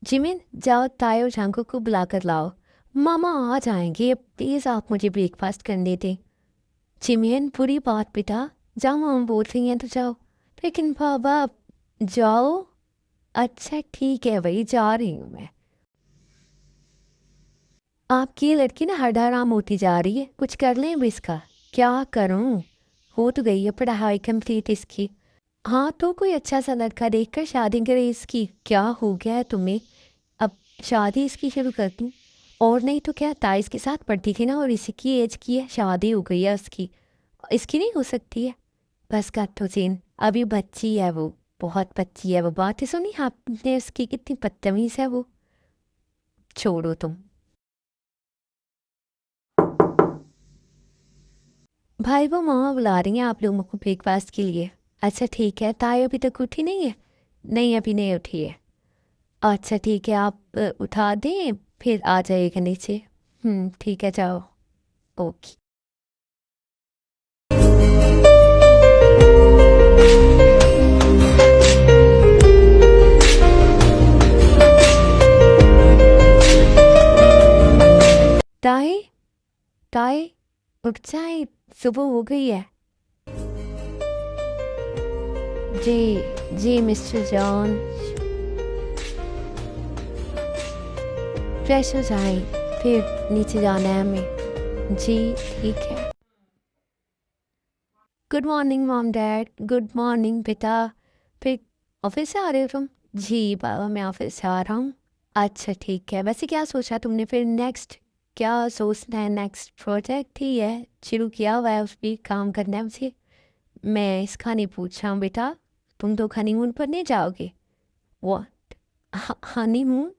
Jimin, जाओ ताई और झांको को बुलाकर लाओ। मामा आ जाएंगे, प्लीज़ आप मुझे ब्रेकफास्ट करने दें। जिमिन, बुरी बात बेटा, जाओ मामा बोल रही हैं तो जाओ। लेकिन बाबा, जाओ। अच्छा ठीक है भाई, जा रही हूँ मैं। आपकी ये लड़की ना हरदराम होती जा रही है, कुछ कर लें अब इसका। क्या करूँ, हो तो गई है पढ़ाई कंप्लीट इसकी। हाँ तो कोई अच्छा सा लड़का देखकर शादी करे इसकी। क्या हो गया है तुम्हें, अब शादी इसकी शुरू कर दूँ? और नहीं तो क्या, ताइस के साथ पढ़ती थी ना, और इसी की एज की है, शादी हो गई है उसकी। इसकी नहीं हो सकती है? बस का तो सीन, अभी बच्ची है वो, बहुत बच्ची है वो। बातें सुनी आपने उसकी, कितनी बदतमीज है वो। छोड़ो तुम। भाई वो मामा बुला रही हैं आप लोगों को ब्रेकफास्ट के लिए। अच्छा ठीक है, ताई अभी तक उठी नहीं है? नहीं अभी नहीं उठी है। अच्छा ठीक है, आप उठा दें, फिर आ जाइएगा नीचे। ठीक है, जाओ। ओके। ताई, ताई, उठ जाए, सुबह हो गई है। जी, जी मिस्टर जॉन, फ्रेश हो जाए, फिर नीचे जाना है हमें। जी ठीक है। Good morning mom dad, good morning बेटा। फिर ऑफिस से आ रहे हो तुम? जी बाबा, मैं ऑफिस से आ रहा हूँ। अच्छा ठीक है, वैसे क्या सोचा तुमने फिर नेक्स्ट? क्या सोचना है, नेक्स्ट प्रोजेक्ट ही है, शुरू किया हुआ है, उस पर काम करना है मुझे। मैं इसका नहीं पूछ रहा हूँ बेटा, तुम तो हनीमून पर नहीं जाओगे? व्हाट? हनीमून?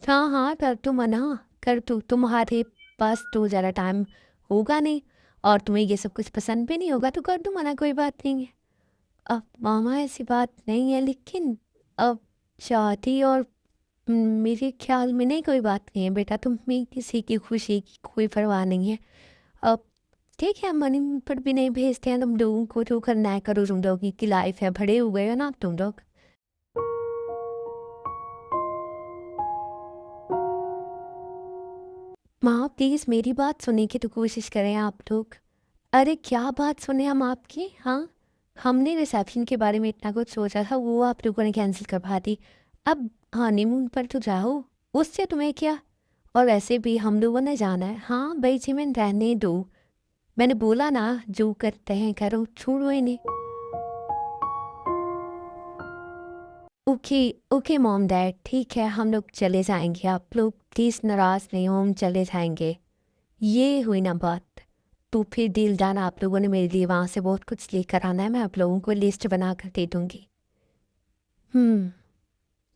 हाँ हाँ, कर तू मना, कर तू, तुम्हारे पास तो ज़्यादा टाइम होगा नहीं, और तुम्हें ये सब कुछ पसंद भी नहीं होगा, तो कर दूँ मना, कोई बात नहीं है। अब मामा ऐसी बात नहीं है, लेकिन अब शादी और मेरे ख्याल में नहीं, कोई बात नहीं है बेटा, तुम्हें किसी की खुशी की कोई परवाह नहीं है। अब ठीक है, मनी पर भी नहीं भेजते हैं तुम लोगों को, जो करना है करो, तुम लोगों की लाइफ है, बड़े हुए हो ना तुम लोग। माँ प्लीज़ मेरी बात सुनने की तो कोशिश करें आप लोग। अरे क्या बात सुने हम आपकी, हाँ? हमने रिसेप्शन के बारे में इतना कुछ सोचा था, वो आप लोगों ने कैंसिल करवा दी। अब हनीमून पर तो जाओ, उससे तुम्हें क्या। और वैसे भी हम लोगों ने जाना है। हाँ भाई जी, मैं रहने दो, मैंने बोला ना, जो करते हैं करो, छोड़ो इन्हें। ओके, ओके मॉम डैड, ठीक है, हम लोग चले जाएंगे, आप लोग प्लीज़ नाराज़ नहीं हो, हम चले जाएंगे। ये हुई ना बात। तो फिर डील डन, आप लोगों ने मेरे लिए वहाँ से बहुत कुछ लेकर आना है, मैं आप लोगों को लिस्ट बना कर दे दूँगी।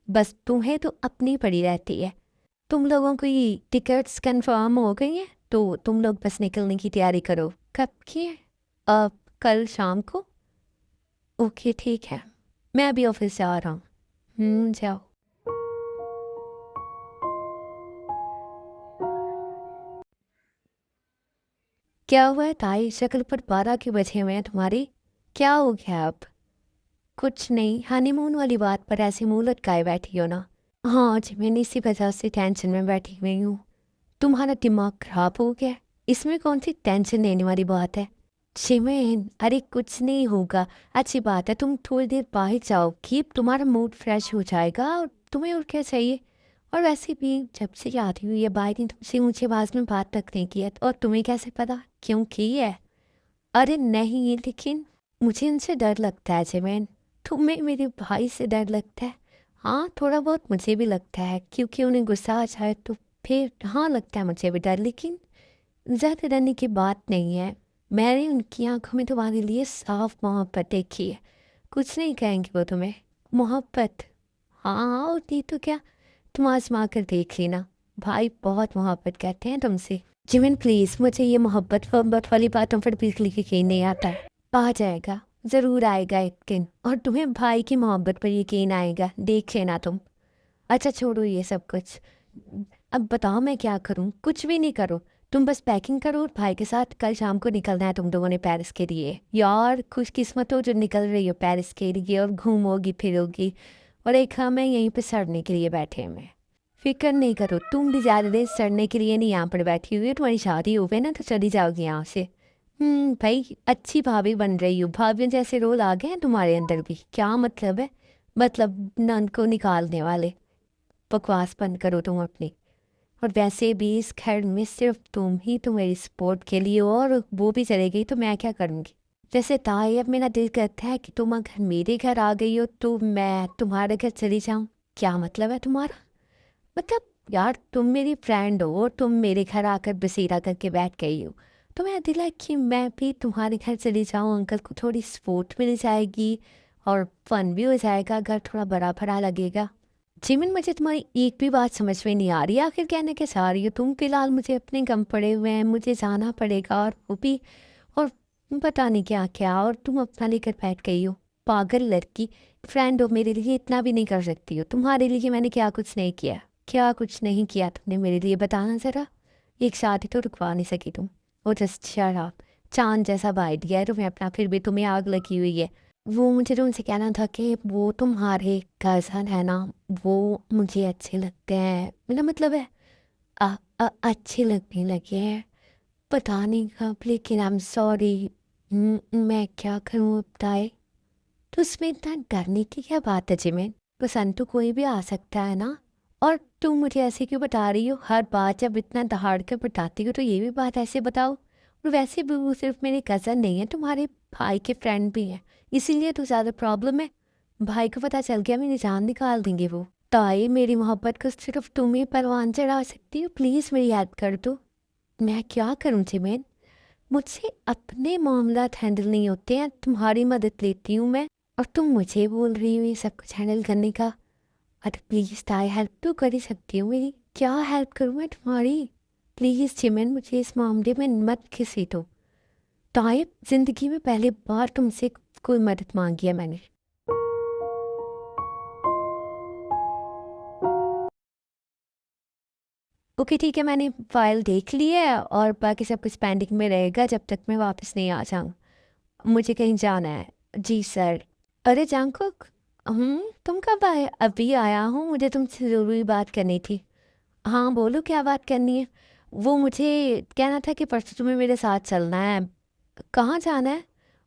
बस तुम्हें तो अपनी पड़ी रहती है। तुम लोगों को ये टिकट्स कंफर्म हो गई हैं, तो तुम लोग बस निकलने की तैयारी करो। कब की है? अब कल शाम को। ओके ठीक है, मैं अभी ऑफिस से आ रहा हूँ। जाओ। क्या हुआ है ताई, शक्ल पर 12 के बजे हुए हैं तुम्हारी, क्या हो गया अब? कुछ नहीं, हनीमून वाली बात पर ऐसे मुंह लटकाए बैठी हो ना। हाँ जी, मैंने इसी वजह से टेंशन में बैठी हुई हूँ। तुम्हारा दिमाग खराब हो गया है? इसमें कौन सी टेंशन लेने वाली बात है? शिवेन, अरे कुछ नहीं होगा। अच्छी बात है, तुम थोड़ी देर बाहर जाओ, कि तुम्हारा मूड फ्रेश हो जाएगा, और तुम्हें और क्या चाहिए। और वैसे भी जब से शादी हुई है बाई ने तुमसे ऊंची आवाज में बात तक नहीं की है, और तुम्हें कैसे पता क्यों की है? अरे नहीं, लेकिन मुझे इनसे डर लगता है शिवेन। तुम्हें मेरे भाई से डर लगता है? हाँ थोड़ा बहुत मुझे भी लगता है, क्योंकि उन्हें गुस्सा आ जाए तो फिर हाँ लगता है मुझे भी डर, लेकिन ज़्यादा डरने की बात नहीं है। मैंने उनकी आंखों में तुम्हारे लिए साफ मोहब्बत देखी है, कुछ नहीं कहेंगे वो तुम्हें। मोहब्बत? हाँ हाँ, और नहीं तो क्या, तुम आजमा कर देख लेना, भाई बहुत मोहब्बत करते हैं तुमसे। जिमिन प्लीज़, मुझे ये मोहब्बत वब्बत वाली बातों पर बिल्कुल यकीन नहीं आता है। आ जाएगा, ज़रूर आएगा एक दिन, और तुम्हें भाई की मोहब्बत पर यकीन आएगा, देख लेना तुम। अच्छा छोड़ो ये सब कुछ, अब बताओ मैं क्या करूं? कुछ भी नहीं करो, तुम बस पैकिंग करो, और भाई के साथ कल शाम को निकलना है तुम लोगों ने पेरिस के लिए। यार खुशकिस्मत हो जो निकल रही हो पेरिस के लिए, और घूमोगी फिरोगी, और एक हम हैं यहीं पे सड़ने के लिए बैठे हुए हैं। फिक्र नहीं करो, तुम भी ज़्यादा देर सड़ने के लिए नहीं यहाँ पर बैठी हुई हो, तुम्हारी शादी हो गई ना तो चली जाओगी यहाँ से। भाई अच्छी भाभी बन रही हो, भाभियों जैसे रोल आ गए हैं तुम्हारे अंदर भी, क्या मतलब है? मतलब नन को निकालने वाले। बकवास बंद करो तुम अपनी। और वैसे भी इस घर में सिर्फ तुम ही तो मेरी सपोर्ट के लिए हो, और वो भी चले गई तो मैं क्या करूँगी? जैसे ताई अब मेरा दिल करता है कि तुम अगर मेरे घर आ गई हो तो मैं तुम्हारे घर चली जाऊँ। क्या मतलब है तुम्हारा? मतलब यार तुम मेरी फ्रेंड हो, तुम मेरे घर आकर बसेरा करके बैठ गई हो, तो मैं दिला कि मैं भी तुम्हारे घर चली जाऊँ, अंकल को थोड़ी सपोर्ट मिल जाएगी और फन भी हो जाएगा, घर थोड़ा बड़ा भरा लगेगा। जिमिन मुझे तुम्हारी एक भी बात समझ में नहीं आ रही, आखिर कहने के चाह रही हो तुम? फिलहाल मुझे अपने गम पड़े हुए हैं, मुझे जाना पड़ेगा और वो भी, और पता नहीं क्या क्या, और तुम अपना लेकर बैठ गई हो। पागल लड़की, फ्रेंड हो मेरे लिए इतना भी नहीं कर सकती हो? तुम्हारे लिए मैंने क्या कुछ नहीं किया? क्या कुछ नहीं किया तुमने मेरे लिए, बताना ज़रा। एक शादी तो रुकवा नहीं सकी तुम। वो जस्ट शराब चांद जैसा भाई दिया है तुम्हें अपना, फिर भी तुम्हें आग लगी हुई है। वो मुझे तुमसे कहना था कि वो तुम्हारे कज़न है ना, वो मुझे अच्छे लगते हैं, मेरा मतलब है अच्छे लगने लगे हैं। पता नहीं कब, लेकिन आई एम सॉरी। मैं क्या करूँ बताए? तो उसमें इतना डरने की क्या बात है जिमिन? पसंद तो कोई भी आ सकता है ना। और तुम मुझे ऐसे क्यों बता रही हो? हर बात जब इतना दहाड़ कर बताती हो तो ये भी बात ऐसे बताओ। और वैसे भी वो सिर्फ मेरे कज़न नहीं है, तुम्हारे भाई के फ्रेंड भी हैं, इसीलिए तो ज़्यादा प्रॉब्लम है। भाई को पता चल गया मेरी जान निकाल देंगे वो। ताई मेरी मोहब्बत को सिर्फ तुम ही परवान चढ़ा सकती हो, प्लीज़ मेरी हेल्प कर दो। मैं क्या करूँ जिमिन? मुझसे अपने मामलात हैंडल नहीं होते हैं, तुम्हारी मदद लेती हूँ मैं, और तुम मुझे बोल रही हो ये सब कुछ हैंडल करने का। अरे प्लीज़ ताई, हेल्प तो कर ही सकती हूँ मेरी। क्या हेल्प करूँ मैं तुम्हारी? प्लीज़ चिमन, मुझे इस मामले में मत घसीटो। ताई जिंदगी में पहली बार तुमसे कोई मदद मांगी है मैंने। ओके ठीक है, मैंने फाइल देख ली है और बाकी सब कुछ पेंडिंग में रहेगा जब तक मैं वापस नहीं आ जाऊँ। मुझे कहीं जाना है। जी सर। अरे जंकुक, तुम कब आए? अभी आया हूँ, मुझे तुमसे ज़रूरी बात करनी थी। हाँ बोलो, क्या बात करनी है? वो मुझे कहना था कि परसों तुम्हें मेरे साथ चलना है। कहाँ जाना है?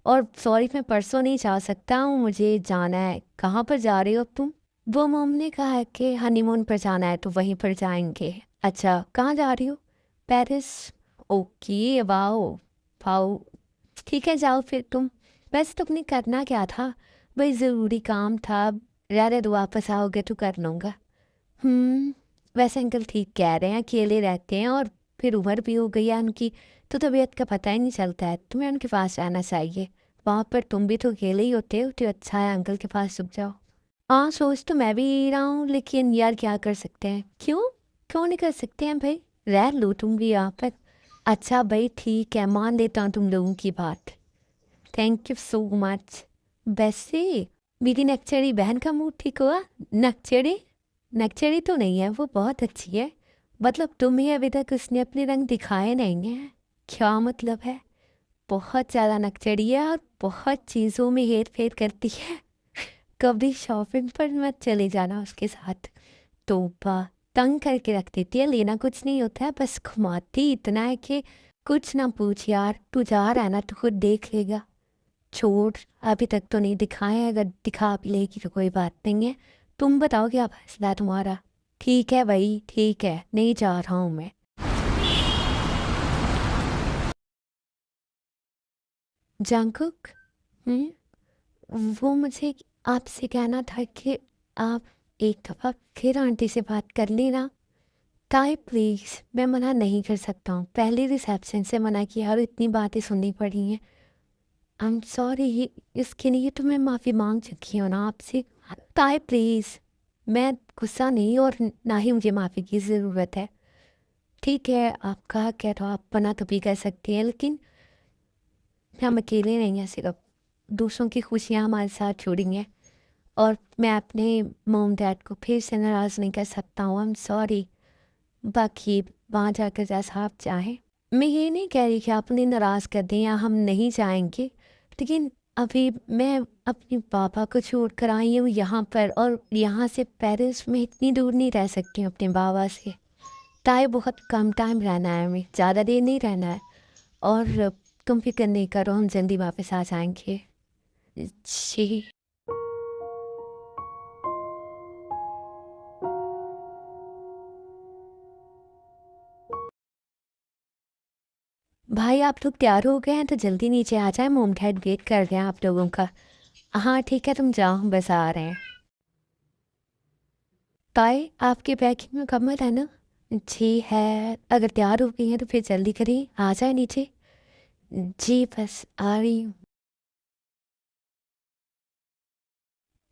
और सॉरी मैं परसों नहीं जा सकता हूँ, मुझे जाना है। कहाँ पर जा रही हो अब तुम? वो मोम ने कहा है कि हनीमून पर जाना है तो वहीं पर जाएंगे। अच्छा कहाँ जा रही हो? पेरिस। Okay wow. वाओ, ठीक है जाओ फिर तुम। वैसे तुमने करना क्या था? वही ज़रूरी काम था। रहने दो, वापस आओगे तो कर लूँगा। वैसे अंकल ठीक कह रहे हैं, अकेले रहते हैं और फिर उम्र भी हो गई है उनकी, तो तबीयत का पता ही नहीं चलता है। तुम्हें उनके पास रहना चाहिए। वहाँ पर तुम भी तो अकेले ही होते हो, तो अच्छा है अंकल के पास रुक जाओ। हाँ सोच तो मैं भी रहा हूँ, लेकिन यार क्या कर सकते हैं? क्यों? क्यों नहीं कर सकते हैं भाई? रह लो तुम भी यहाँ पर। अच्छा भाई ठीक है, मान लेता हूँ तुम लोगों की बात। Thank you so much. वैसे मेरी नक्चरी बहन का मूड ठीक हुआ? नक्चरी? नक्चरी तो नहीं है, वो बहुत अच्छी है। मतलब तुम्हें अभी तक उसने अपने रंग दिखाए नहीं हैं? क्या मतलब है? बहुत ज़्यादा नक्चरी है और बहुत चीज़ों में हेर फेर करती है। कभी शॉपिंग पर मत चले जाना उसके साथ। तोबा, तंग करके रख देती है, लेना कुछ नहीं होता है, बस घुमाती इतना है कि कुछ ना पूछ यार। तू जा रहा है ना तो खुद देख लेगा। छोड़, अभी तक तो नहीं दिखाए हैं, अगर दिखा भी लेगी तो कोई बात नहीं है। तुम बताओ क्या फैसला है तुम्हारा? ठीक है भाई ठीक है, नहीं जा रहा हूँ मैं। जंकुक, वो मुझे आपसे कहना था कि आप एक दफ़ा फिर आंटी से बात कर लेना। ताई प्लीज़, मैं मना नहीं कर सकता हूँ, पहले रिसेप्शन से मना किया और इतनी बातें सुननी पड़ी हैं। आई एम सॉरी, इसके लिए तो मैं माफ़ी मांग चुकी हूँ ना आपसे। ताई प्लीज़, मैं गुस्सा नहीं और ना ही मुझे माफ़ी की ज़रूरत है। ठीक है आपका क्या, तो आप मना तो भी कर सकते हैं, लेकिन हम अकेले नहीं हैं सिर्फ, दूसरों की खुशियाँ हमारे साथ जुड़ी हैं। और मैं अपने मोम डैड को फिर से नाराज़ नहीं कर सकता हूँ। I am sorry. बाकी वहाँ जाकर जैसा आप चाहें। मैं ये नहीं कह रही कि आप उन्हें नाराज़ कर दें या हम नहीं जाएंगे, लेकिन अभी मैं अपने पापा को छोड़कर आई हूँ यहाँ पर, और यहाँ से पेरिस में इतनी दूर नहीं रह सकती हूँ अपने बाबा से। ताए बहुत कम टाइम रहना है, हमें ज़्यादा देर नहीं रहना है। और तुम फिक्र नहीं करो, हम जल्दी वापस आ जाएंगे। जी भाई, आप लोग तैयार हो गए हैं तो जल्दी नीचे आ जाए, मोम डैड वेट कर रहे हैं आप लोगों का। हाँ ठीक है, तुम जाओ, बस आ रहे हैं। ताई आपकी पैकिंग मुकम्मल है ना? जी है। अगर तैयार हो गई हैं तो फिर जल्दी करिए, आ जाए नीचे। जी बस आ रही हूँ।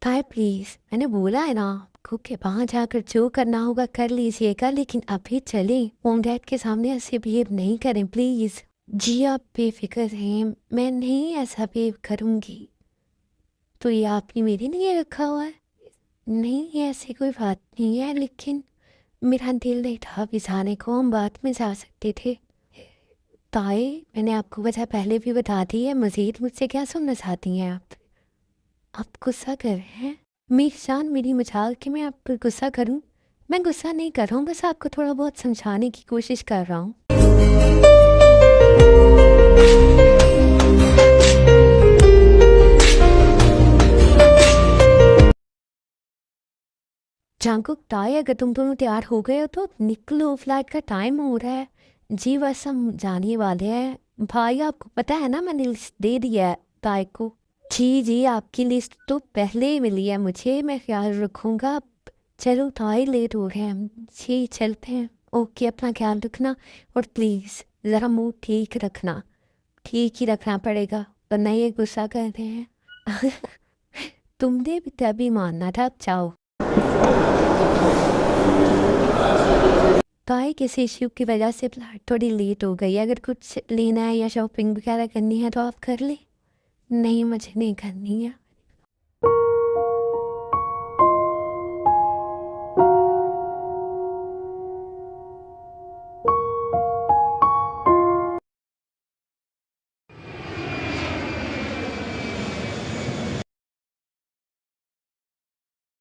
ताई प्लीज़, मैंने बोला है ना आपको कि वहाँ जाकर जो करना होगा कर लीजिएगा, लेकिन अभी चलें, मोम डैड के सामने ऐसे बिहेव नहीं करें प्लीज़। जी आप बेफिक्र रहें, मैं नहीं ऐसा बिहेव करूँगी। तो ये आपने मेरे लिए रखा हुआ है? नहीं ऐसी कोई बात नहीं है, लेकिन मेरा दिल नहीं था भिजाने को, हम बाद में जा सकते थे। ताई मैंने आपको वजह पहले भी बता दी है, मज़ीद मुझसे क्या सुनना चाहती हैं आप? आप गुस्सा कर रहे हैं? मेरी जान, मेरी मजाल कि मैं आप पर गुस्सा करूं? मैं गुस्सा नहीं कर रहा हूँ, बस आपको थोड़ा बहुत समझाने की कोशिश कर रहा हूँ। जंकुक ताई, अगर तुम दोनों तैयार हो गए हो तो निकलो, फ्लाइट का टाइम हो रहा है। जी बस हम जाने वाले हैं। भाई आपको पता है ना, मैंने लिस्ट दे दिया है ताई को। जी जी, आपकी लिस्ट तो पहले ही मिली है मुझे, मैं ख्याल रखूँगा। चलो ताई, लेट हो रहे हैं हम। जी चलते हैं। ओके, अपना ख्याल रखना, और प्लीज़ ज़रा मूड ठीक रखना। ठीक ही रखना पड़ेगा, वरना ये गुस्सा कर रहे हैं। तुमने भी तभी मानना था, अब जाओ। ताई किसी इश्यू की वजह से फ्लाइट थोड़ी लेट हो गई है, अगर कुछ लेना है या शॉपिंग वगैरह करनी है तो आप कर ले। नहीं मुझे नहीं करनी है,